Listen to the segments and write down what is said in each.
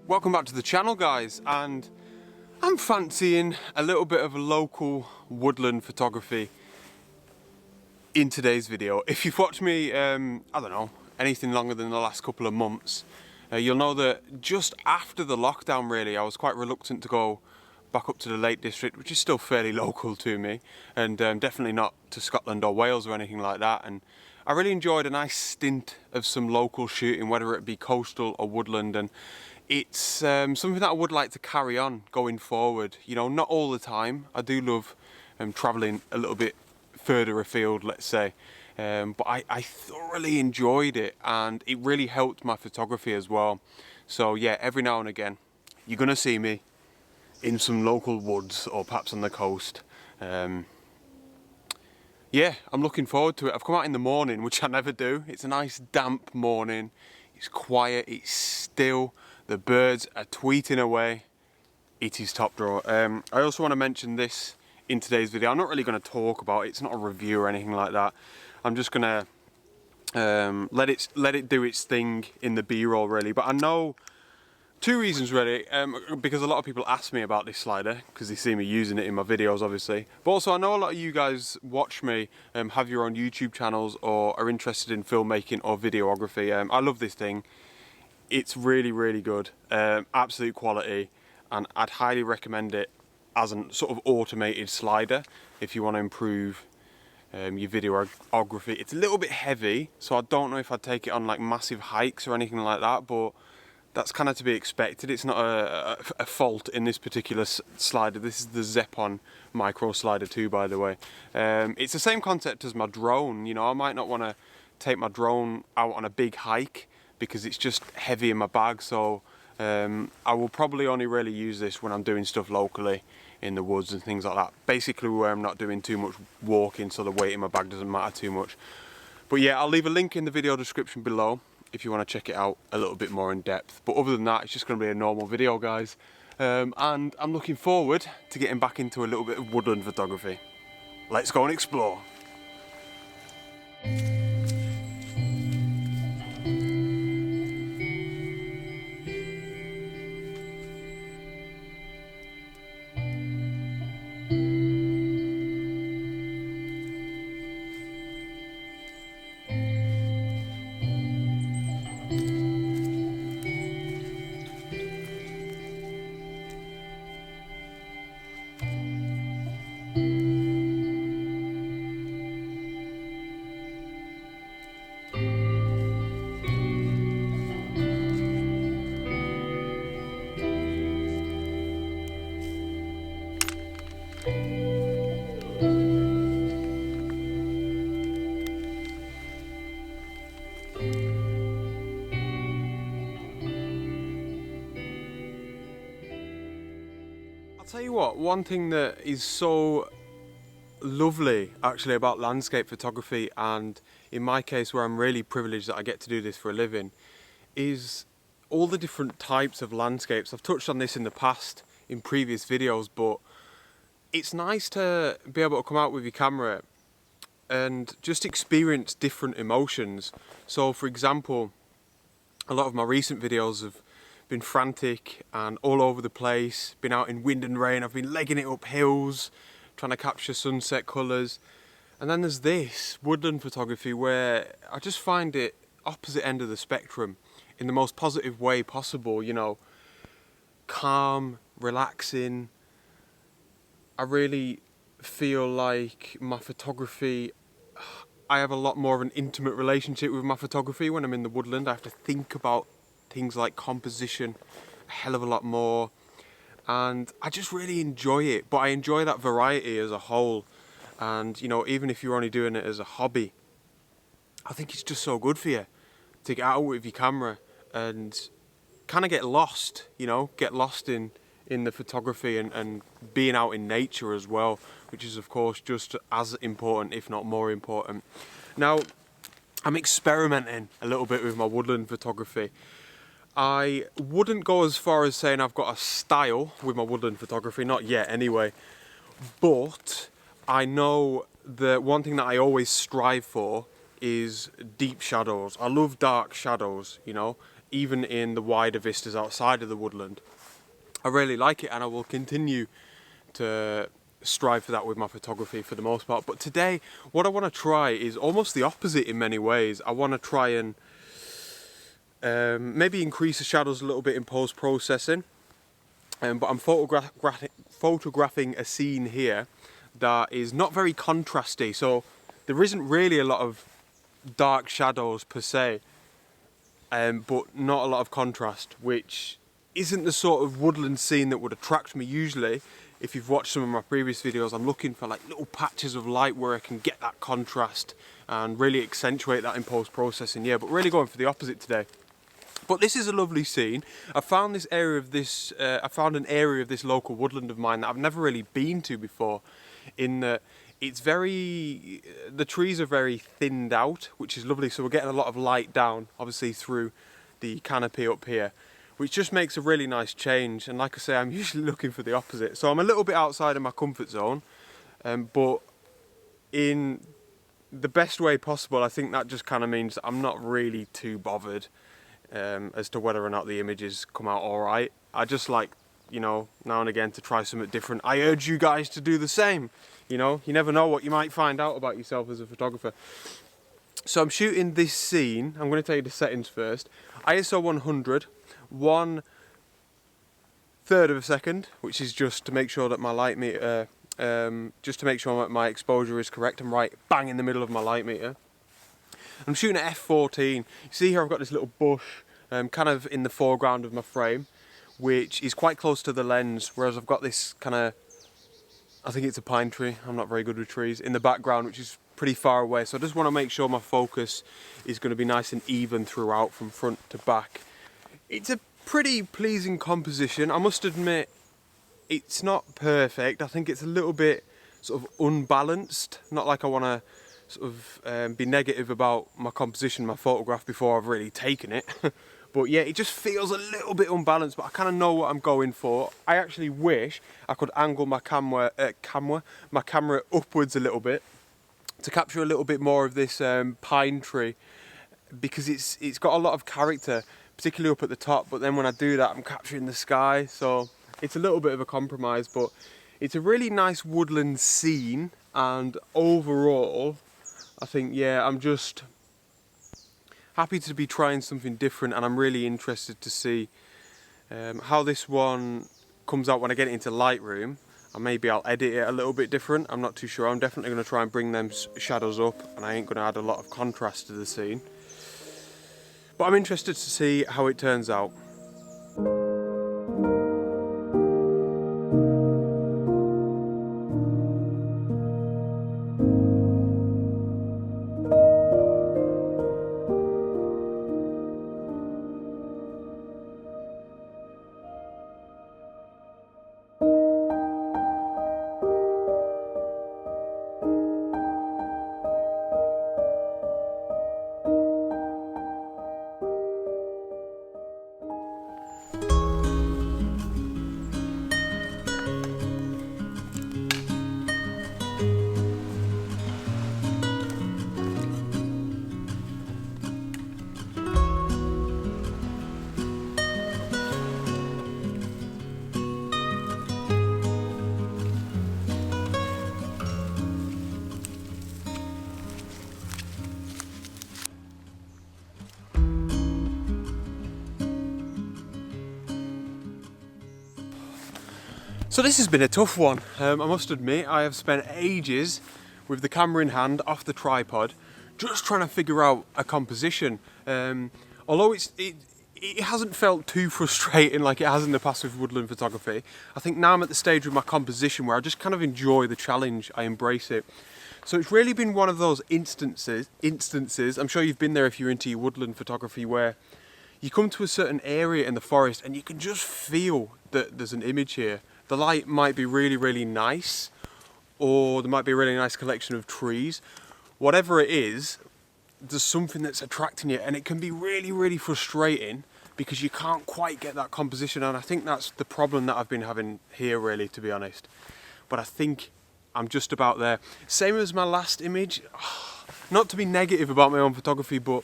Welcome back to the channel, guys, and I'm fancying a little bit of a local woodland photography in today's video. If you've watched me, I don't know, anything longer than the last couple of months, you'll know that just after the lockdown really, I was quite reluctant to go back up to the Lake District, which is still fairly local to me, and definitely not to Scotland or Wales or anything like that. And I really enjoyed a nice stint of some local shooting, whether it be coastal or woodland, and it's something that I would like to carry on going forward. You know, not all the time. I do love travelling a little bit further afield, let's say, but I thoroughly enjoyed it, and it really helped my photography as well. So yeah, every now and again you're gonna see me in some local woods or perhaps on the coast. Yeah, I'm looking forward to it. I've come out in the morning, which I never do. It's a nice damp morning, it's quiet, it's still, the birds are tweeting away. It is top drawer. I also want to mention this in today's video. I'm not really going to talk about it. It's not a review or anything like that. I'm just going to let it do its thing in the B-roll really. But I know two reasons really, because a lot of people ask me about this slider because they see me using it in my videos obviously, but also I know a lot of you guys watch me, have your own YouTube channels or are interested in filmmaking or videography. I love this thing. It's really, really good, absolute quality, and I'd highly recommend it as a sort of automated slider if you want to improve your videography. It's a little bit heavy, so I don't know if I'd take it on like massive hikes or anything like that, but that's kind of to be expected. It's not a fault in this particular slider. This is the Zeapon micro slider too, by the way. It's the same concept as my drone. You know, I might not want to take my drone out on a big hike because it's just heavy in my bag, so I will probably only really use this when I'm doing stuff locally in the woods and things like that. Basically where I'm not doing too much walking, so the weight in my bag doesn't matter too much. But yeah, I'll leave a link in the video description below if you want to check it out a little bit more in depth. But other than that, it's just going to be a normal video, guys. And I'm looking forward to getting back into a little bit of woodland photography. Let's go and explore. Tell you what, one thing that is so lovely actually about landscape photography, and in my case where I'm really privileged that I get to do this for a living, is all the different types of landscapes. I've touched on this in the past in previous videos, but it's nice to be able to come out with your camera and just experience different emotions. So for example, a lot of my recent videos have been frantic and all over the place, been out in wind and rain, I've been legging it up hills, trying to capture sunset colours. And then there's this woodland photography where I just find it opposite end of the spectrum in the most positive way possible, you know, calm, relaxing. I really feel like my photography, I have a lot more of an intimate relationship with my photography when I'm in the woodland. I have to think about things like composition a hell of a lot more, and I just really enjoy it. But I enjoy that variety as a whole, and you know, even if you're only doing it as a hobby, I think it's just so good for you to get out with your camera and kind of get lost, you know, get lost in the photography and being out in nature as well, which is of course just as important, if not more important. Now, I'm experimenting a little bit with my woodland photography. I wouldn't go as far as saying I've got a style with my woodland photography, not yet anyway, but I know that one thing that I always strive for is deep shadows. I love dark shadows, you know, even in the wider vistas outside of the woodland. I really like it, and I will continue to strive for that with my photography for the most part. But today, what I want to try is almost the opposite in many ways. I want to try and maybe increase the shadows a little bit in post-processing. But I'm photographing a scene here that is not very contrasty, so there isn't really a lot of dark shadows per se, but not a lot of contrast, which isn't the sort of woodland scene that would attract me usually. If you've watched some of my previous videos, I'm looking for like little patches of light where I can get that contrast and really accentuate that in post-processing. Yeah, but really going for the opposite today. But this is a lovely scene. I found this area of this. I found an area of this local woodland of mine that I've never really been to before. In that it's very, the trees are very thinned out, which is lovely. So we're getting a lot of light down, obviously through the canopy up here, which just makes a really nice change. And like I say, I'm usually looking for the opposite. So I'm a little bit outside of my comfort zone, but in the best way possible. I think that just kind of means that I'm not really too bothered as to whether or not the images come out alright. I just like, you know, now and again to try something different. I urge you guys to do the same. You know, you never know what you might find out about yourself as a photographer. So I'm shooting this scene. I'm going to tell you the settings first. ISO 100, 1/3 of a second, which is just to make sure that my light meter, just to make sure that my exposure is correct. I'm right bang in the middle of my light meter. I'm shooting at f14. You see here I've got this little bush kind of in the foreground of my frame, which is quite close to the lens, whereas I've got this kind of, I think it's a pine tree, I'm not very good with trees, in the background, which is pretty far away. So I just want to make sure my focus is going to be nice and even throughout from front to back. It's a pretty pleasing composition. I must admit, it's not perfect. I think it's a little bit sort of unbalanced. Not like I want to sort of be negative about my composition, my photograph before I've really taken it. But yeah, it just feels a little bit unbalanced, but I kind of know what I'm going for. I actually wish I could angle my camera upwards a little bit to capture a little bit more of this pine tree, because it's got a lot of character, particularly up at the top. But then when I do that, I'm capturing the sky, so it's a little bit of a compromise. But it's a really nice woodland scene, and overall, I think, yeah, I'm just happy to be trying something different, and I'm really interested to see how this one comes out when I get it into Lightroom, and maybe I'll edit it a little bit different. I'm not too sure. I'm definitely going to try and bring them shadows up, and I ain't going to add a lot of contrast to the scene. But I'm interested to see how it turns out. So this has been a tough one. I must admit, I have spent ages with the camera in hand off the tripod just trying to figure out a composition. Although it hasn't felt too frustrating like it has in the past with woodland photography. I think now I'm at the stage with my composition where I just kind of enjoy the challenge, I embrace it. So it's really been one of those instances, I'm sure you've been there if you're into your woodland photography, where you come to a certain area in the forest and you can just feel that there's an image here. The light might be really, really nice, or there might be a really nice collection of trees. Whatever it is, there's something that's attracting you, and it can be really, really frustrating because you can't quite get that composition, and I think that's the problem that I've been having here, really, to be honest. But I think I'm just about there. Same as my last image. Not to be negative about my own photography, but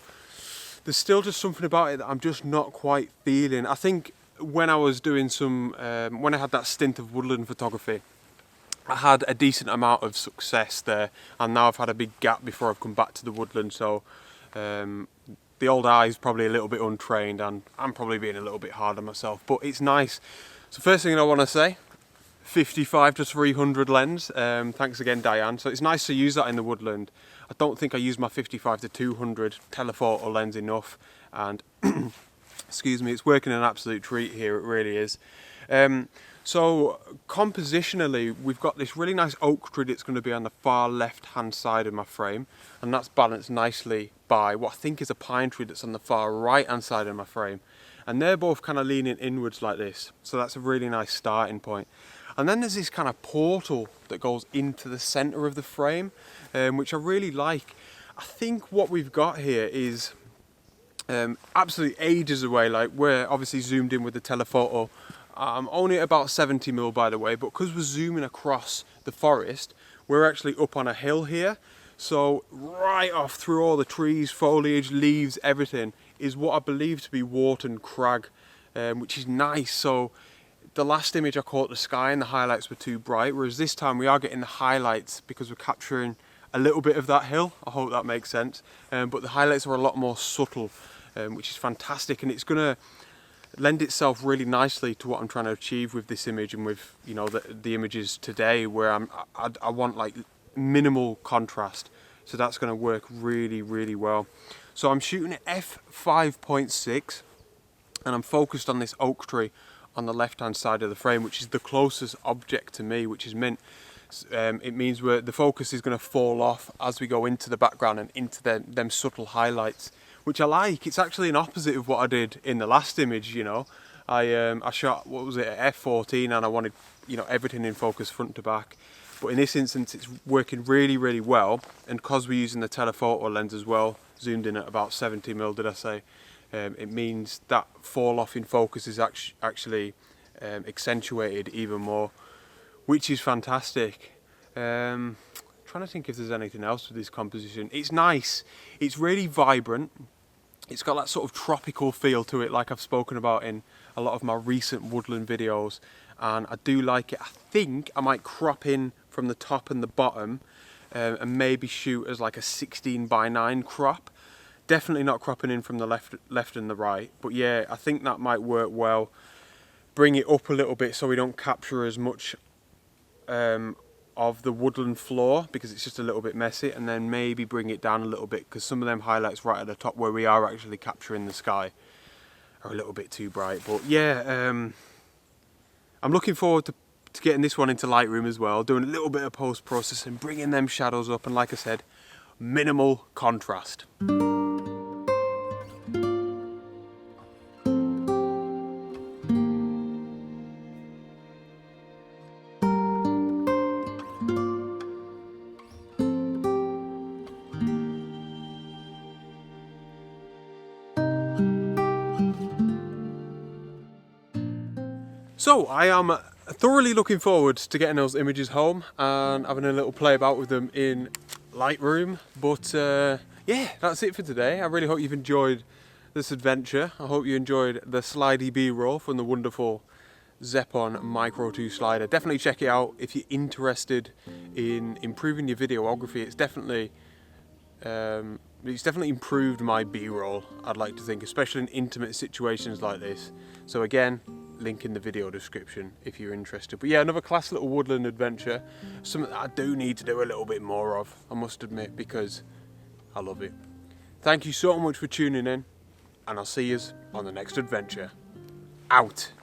there's still just something about it that I'm just not quite feeling. I think when I was doing when I had that stint of woodland photography, I had a decent amount of success there, and now I've had a big gap before I've come back to the woodland, so the old eye's probably a little bit untrained, and I'm probably being a little bit hard on myself, but it's nice. So first thing I want to say, 55 to 300 lens, thanks again Diane. So it's nice to use that in the woodland. I don't think I use my 55 to 200 telephoto lens enough, and excuse me, it's working an absolute treat here, it really is. So compositionally, we've got this really nice oak tree that's going to be on the far left hand side of my frame, and that's balanced nicely by what I think is a pine tree that's on the far right hand side of my frame, and they're both kind of leaning inwards like this, so that's a really nice starting point. And then there's this kind of portal that goes into the center of the frame, which I really like. I think what we've got here is absolutely ages away. Like, we're obviously zoomed in with the telephoto. I'm only at about 70mm, by the way, but because we're zooming across the forest, we're actually up on a hill here. So right off through all the trees, foliage, leaves, everything is what I believe to be Wharton Crag, which is nice. So the last image I caught the sky and the highlights were too bright, whereas this time we are getting the highlights because we're capturing a little bit of that hill. I hope that makes sense. But the highlights are a lot more subtle, which is fantastic, and it's going to lend itself really nicely to what I'm trying to achieve with this image and with, you know, the images today, where I want like minimal contrast. So that's going to work really, really well. So I'm shooting at f5.6, and I'm focused on this oak tree on the left hand side of the frame, which is the closest object to me, which is mint. It means the focus is going to fall off as we go into the background and into them subtle highlights, which I like. It's actually an opposite of what I did in the last image, you know. I shot, what was it, at f14, and I wanted, you know, everything in focus front to back. But in this instance, it's working really, really well, and because we're using the telephoto lens as well, zoomed in at about 70mm, did I say? It means that fall off in focus is actually accentuated even more, which is fantastic. Trying to think if there's anything else with this composition. It's nice, it's really vibrant, it's got that sort of tropical feel to it, like I've spoken about in a lot of my recent woodland videos, and I do like it. I think I might crop in from the top and the bottom, and maybe shoot as like a 16:9 crop. Definitely not cropping in from the left and the right, but yeah, I think that might work well. Bring it up a little bit so we don't capture as much of the woodland floor, because it's just a little bit messy, and then maybe bring it down a little bit, because some of them highlights right at the top where we are actually capturing the sky are a little bit too bright. But yeah, I'm looking forward to getting this one into Lightroom as well, doing a little bit of post-processing, bringing them shadows up, and like I said, minimal contrast. So I am thoroughly looking forward to getting those images home and having a little play about with them in Lightroom. But yeah, that's it for today. I really hope you've enjoyed this adventure. I hope you enjoyed the slidey B-roll from the wonderful Zeapon Micro 2 slider. Definitely check it out if you're interested in improving your videography. It's definitely improved my B-roll, I'd like to think, especially in intimate situations like this. So again, link in the video description if you're interested. But yeah, another class little woodland adventure, something that I do need to do a little bit more of, I must admit, because I love it. Thank you so much for tuning in, and I'll see you on the next adventure. Out.